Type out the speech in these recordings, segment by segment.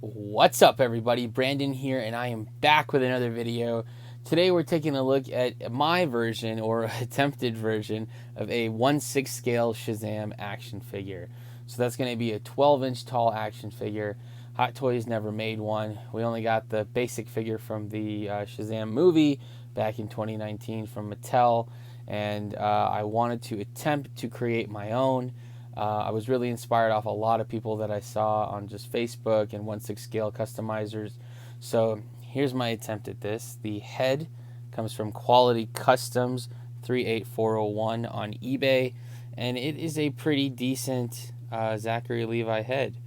What's up, everybody? Brandon here, and I am back with another video. Today we're taking a look at my version, or attempted version, of a 1/6 scale Shazam action figure. So that's going to be a 12-inch tall action figure. HotToys never made one. We only got the basic figure from the Shazam movie back in 2019 from Mattel, and I wanted to attempt to create my own. I was really inspired off a lot of people that I saw on just Facebook and 1/6 scale customizers. So here's my attempt at this. The head comes from Quality Customs 38401 on eBay, and it is a pretty decent Zachary Levi head.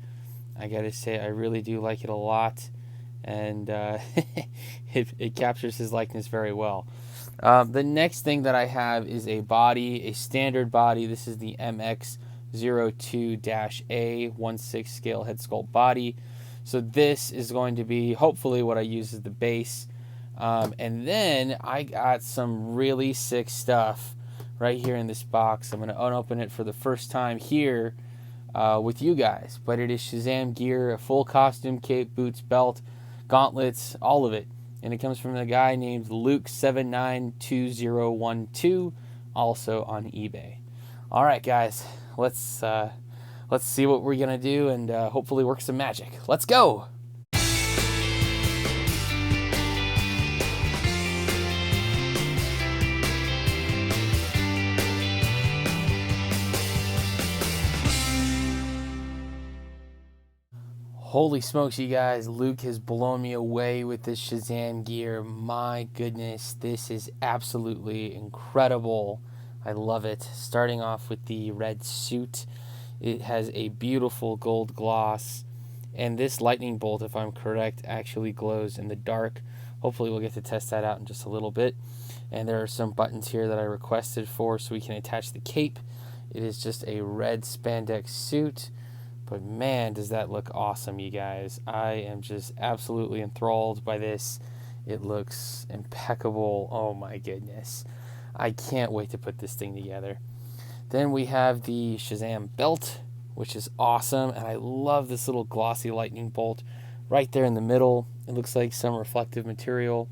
I gotta say, I really do like it a lot, and it captures his likeness very well. The next thing that I have is a body, a standard body. This is the MX02-A 1/6 scale head sculpt body. So this is going to be hopefully what I use as the base. And then I got some really sick stuff right here in this box. I'm going to unopen it for the first time here with you guys. But it is Shazam gear, a full costume, cape, boots, belt, gauntlets, all of it. And it comes from a guy named Luke792012, also on eBay. All right, guys, let's see what we're gonna do and hopefully work some magic. Let's go. Holy smokes, you guys, Luke has blown me away with this Shazam gear. My goodness, this is absolutely incredible. I love it. Starting off with the red suit. It has a beautiful gold gloss. And this lightning bolt, if I'm correct, actually glows in the dark. Hopefully we'll get to test that out in just a little bit. And there are some buttons here that I requested for so we can attach the cape. It is just a red spandex suit. But man, does that look awesome, you guys. I am just absolutely enthralled by this. It looks impeccable. Oh my goodness. I can't wait to put this thing together. Then we have the Shazam belt, which is awesome. And I love this little glossy lightning bolt right there in the middle. It looks like some reflective material.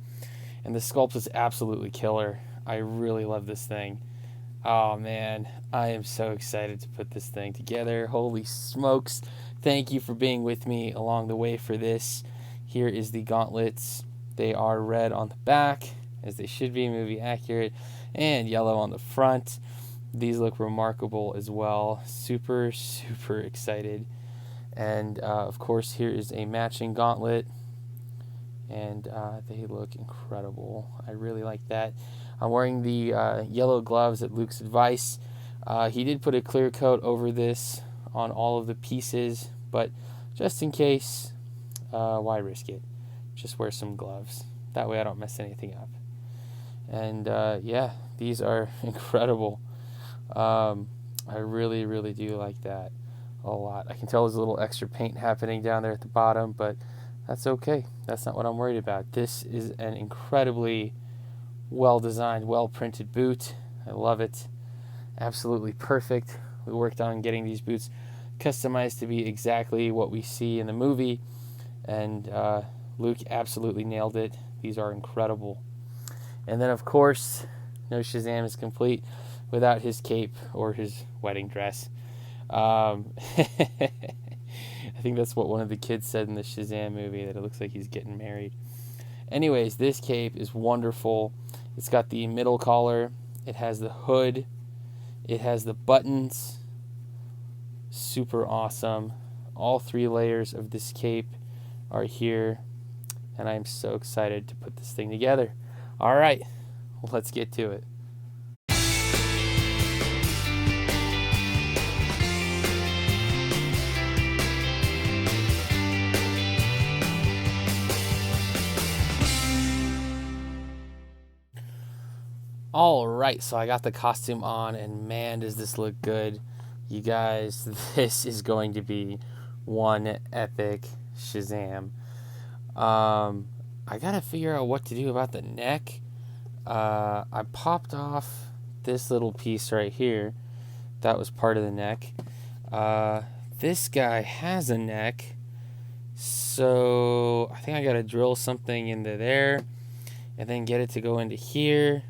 And the sculpt is absolutely killer. I really love this thing. Oh man, I am so excited to put this thing together. Holy smokes. Thank you for being with me along the way for this. Here is the gauntlets. They are red on the back, as they should be, movie accurate, and yellow on the front. These look remarkable as well. Super, super excited. And of course, here is a matching gauntlet. And they look incredible. I really like that. I'm wearing the yellow gloves at Luke's advice. He did put a clear coat over this on all of the pieces, but just in case, why risk it? Just wear some gloves. That way I don't mess anything up. And yeah, these are incredible. I really, really do like that a lot. I can tell there's a little extra paint happening down there at the bottom, but that's okay. That's not what I'm worried about. This is an incredibly well-designed, well-printed boot. I love it. Absolutely perfect. We worked on getting these boots customized to be exactly what we see in the movie, and Luke absolutely nailed it. These are incredible. And then, of course, no Shazam is complete without his cape or his wedding dress. I think that's what one of the kids said in the Shazam movie, that it looks like he's getting married. Anyways, this cape is wonderful. It's got the middle collar. It has the hood. It has the buttons. Super awesome. All 3 layers of this cape are here. And I'm so excited to put this thing together. All right, let's get to it. All right, so I got the costume on, and man, does this look good. You guys, this is going to be one epic Shazam. I gotta figure out what to do about the neck. I popped off this little piece right here. That was part of the neck. This guy has a neck. So I think I gotta drill something into there and then get it to go into here.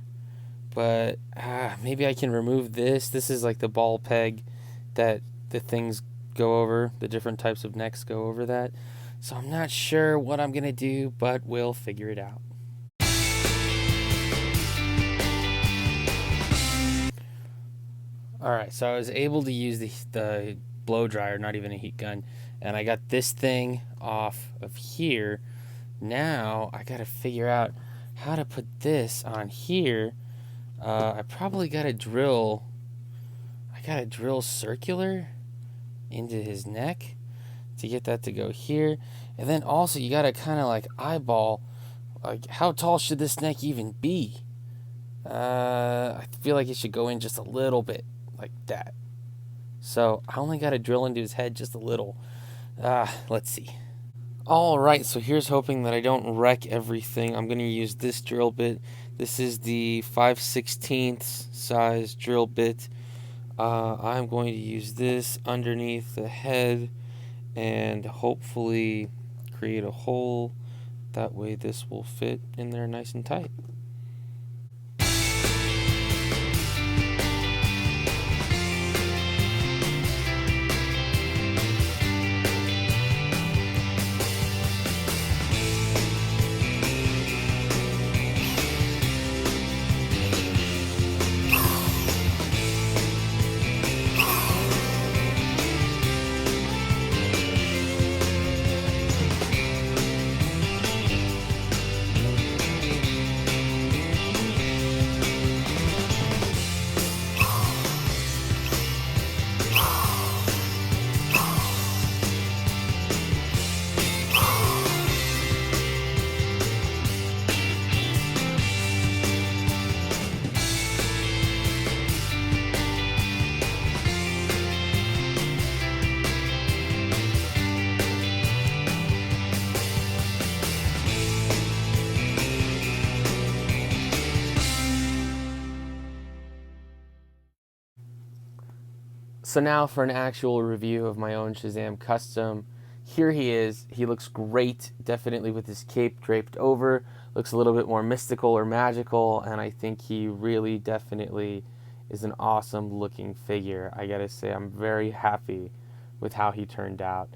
But maybe I can remove this. This is like the ball peg that the things go over, the different types of necks go over that. So I'm not sure what I'm gonna do, but we'll figure it out. Alright, so I was able to use the blow dryer, not even a heat gun, and I got this thing off of here. Now I gotta figure out how to put this on here. I probably gotta drill circular into his neck to get that to go here. And then also you gotta kind of like eyeball, like how tall should this neck even be? I feel like it should go in just a little bit like that. So I only gotta drill into his head just a little. Let's see. Alright, so here's hoping that I don't wreck everything. I'm gonna use this drill bit. This is the 5/16 size drill bit. I'm going to use this underneath the head and hopefully create a hole. That way this will fit in there nice and tight. So now for an actual review of my own Shazam custom. Here he is. He looks great, definitely with his cape draped over. Looks a little bit more mystical or magical, and I think he really definitely is an awesome looking figure. I gotta say, I'm very happy with how he turned out,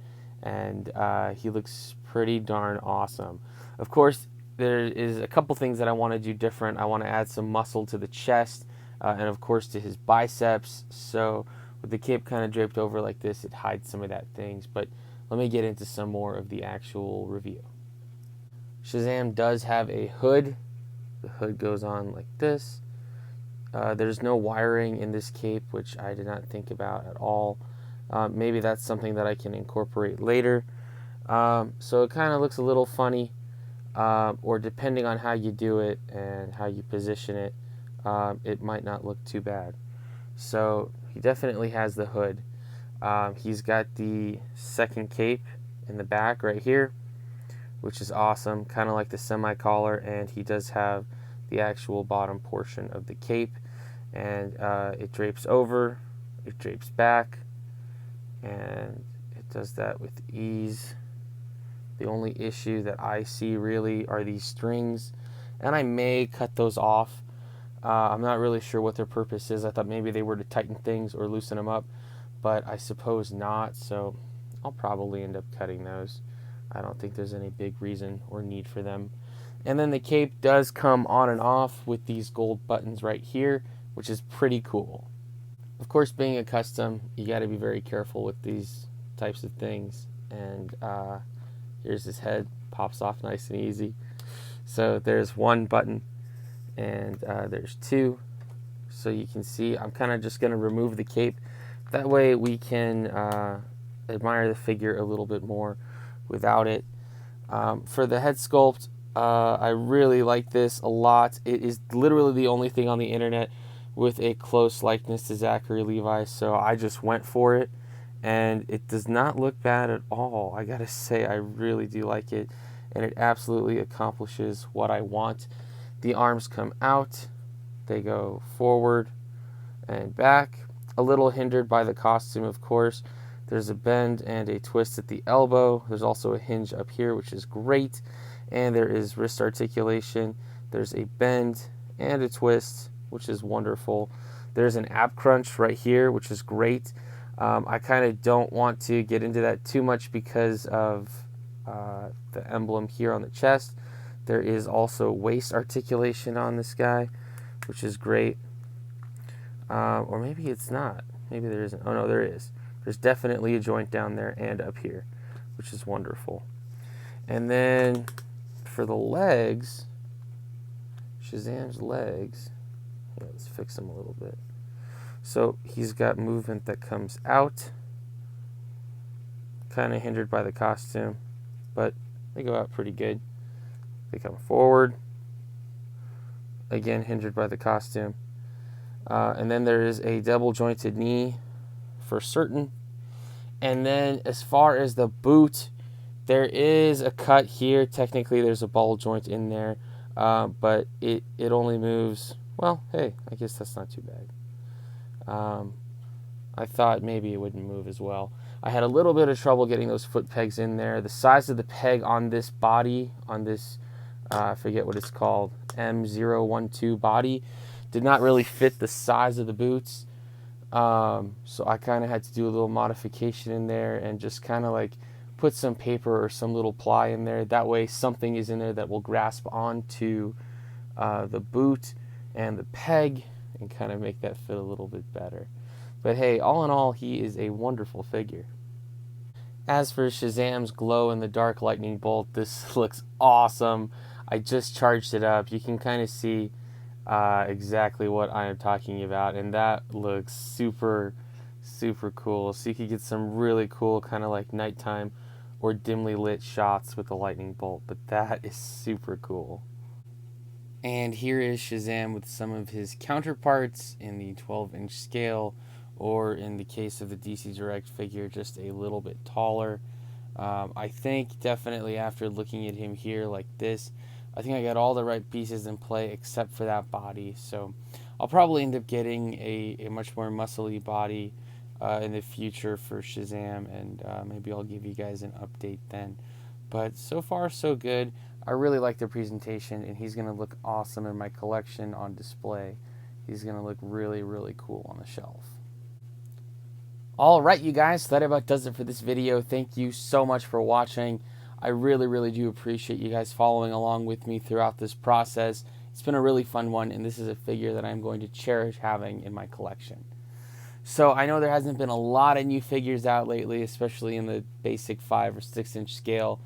and he looks pretty darn awesome. Of course, there is a couple things that I want to do different. I want to add some muscle to the chest, and of course to his biceps. So with the cape kind of draped over like this, it hides some of that things. But let me get into some more of the actual review. Shazam does have a hood. The hood goes on like this. There's no wiring in this cape, which I did not think about at all. Maybe that's something that I can incorporate later. So it kind of looks a little funny, or depending on how you do it and how you position it, it might not look too bad. So he definitely has the hood. He's got the second cape in the back right here, which is awesome, kind of like the semi-collar, and he does have the actual bottom portion of the cape, and it drapes over, it drapes back, and it does that with ease. The only issue that I see really are these strings, and I may cut those off. I'm not really sure what their purpose is. I thought maybe they were to tighten things or loosen them up, but I suppose not, so I'll probably end up cutting those. I don't think there's any big reason or need for them. And then the cape does come on and off with these gold buttons right here, which is pretty cool. Of course, being a custom, you got to be very careful with these types of things. And here's his head, pops off nice and easy. So there's one button, and there's two. So you can see I'm kind of just going to remove the cape. That way we can admire the figure a little bit more without it. For the head sculpt, I really like this a lot. It is literally the only thing on the internet with a close likeness to Zachary Levi, so I just went for it, and it does not look bad at all. I gotta say, I really do like it, and it absolutely accomplishes what I want. The arms come out, they go forward and back, a little hindered by the costume, of course, There's a bend and a twist at the elbow. There's also a hinge up here, which is great. And there is wrist articulation. There's a bend and a twist, which is wonderful. There's an ab crunch right here, which is great. I kind of don't want to get into that too much because of the emblem here on the chest. There is also waist articulation on this guy, which is great. Or maybe it's not. Maybe there isn't. Oh, no, there is. There's definitely a joint down there and up here, which is wonderful. And then for the legs, Shazam's legs, yeah, let's fix them a little bit. So he's got movement that comes out, kind of hindered by the costume, but they go out pretty good. They come forward, again hindered by the costume. And then there is a double jointed knee for certain. And then as far as the boot, there is a cut here. Technically there's a ball joint in there, but it only moves, well, hey, I guess that's not too bad. I thought maybe it wouldn't move as well. I had a little bit of trouble getting those foot pegs in there. The size of the peg on this body, on this, I forget what it's called, M012 body, did not really fit the size of the boots. So I kind of had to do a little modification in there and just kind of like put some paper or some little ply in there. That way something is in there that will grasp onto the boot and the peg and kind of make that fit a little bit better. But hey, all in all, he is a wonderful figure. As for Shazam's glow-in-the-dark lightning bolt, this looks awesome. I just charged it up. You can kind of see exactly what I am talking about, and that looks super, super cool. So you could get some really cool kind of like nighttime or dimly lit shots with the lightning bolt, but that is super cool. And here is Shazam with some of his counterparts in the 12-inch scale, or in the case of the DC Direct figure, just a little bit taller. I think definitely after looking at him here like this, I think I got all the right pieces in play except for that body. So I'll probably end up getting a much more muscly body in the future for Shazam, and maybe I'll give you guys an update then. But so far so good. I really like the presentation, and he's going to look awesome in my collection on display. He's going to look really, really cool on the shelf. Alright, you guys, that about does it for this video. Thank you so much for watching. I really, really do appreciate you guys following along with me throughout this process. It's been a really fun one, and this is a figure that I'm going to cherish having in my collection. So I know there hasn't been a lot of new figures out lately, especially in the basic 5 or 6 inch scale.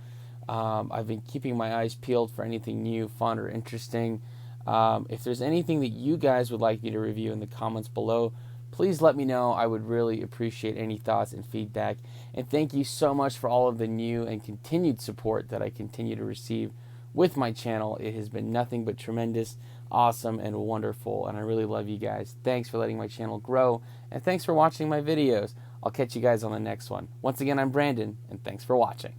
I've been keeping my eyes peeled for anything new, fun, or interesting. If there's anything that you guys would like me to review in the comments below, please let me know. I would really appreciate any thoughts and feedback. And thank you so much for all of the new and continued support that I continue to receive with my channel. It has been nothing but tremendous, awesome, and wonderful. And I really love you guys. Thanks for letting my channel grow. And thanks for watching my videos. I'll catch you guys on the next one. Once again, I'm Brandon, and thanks for watching.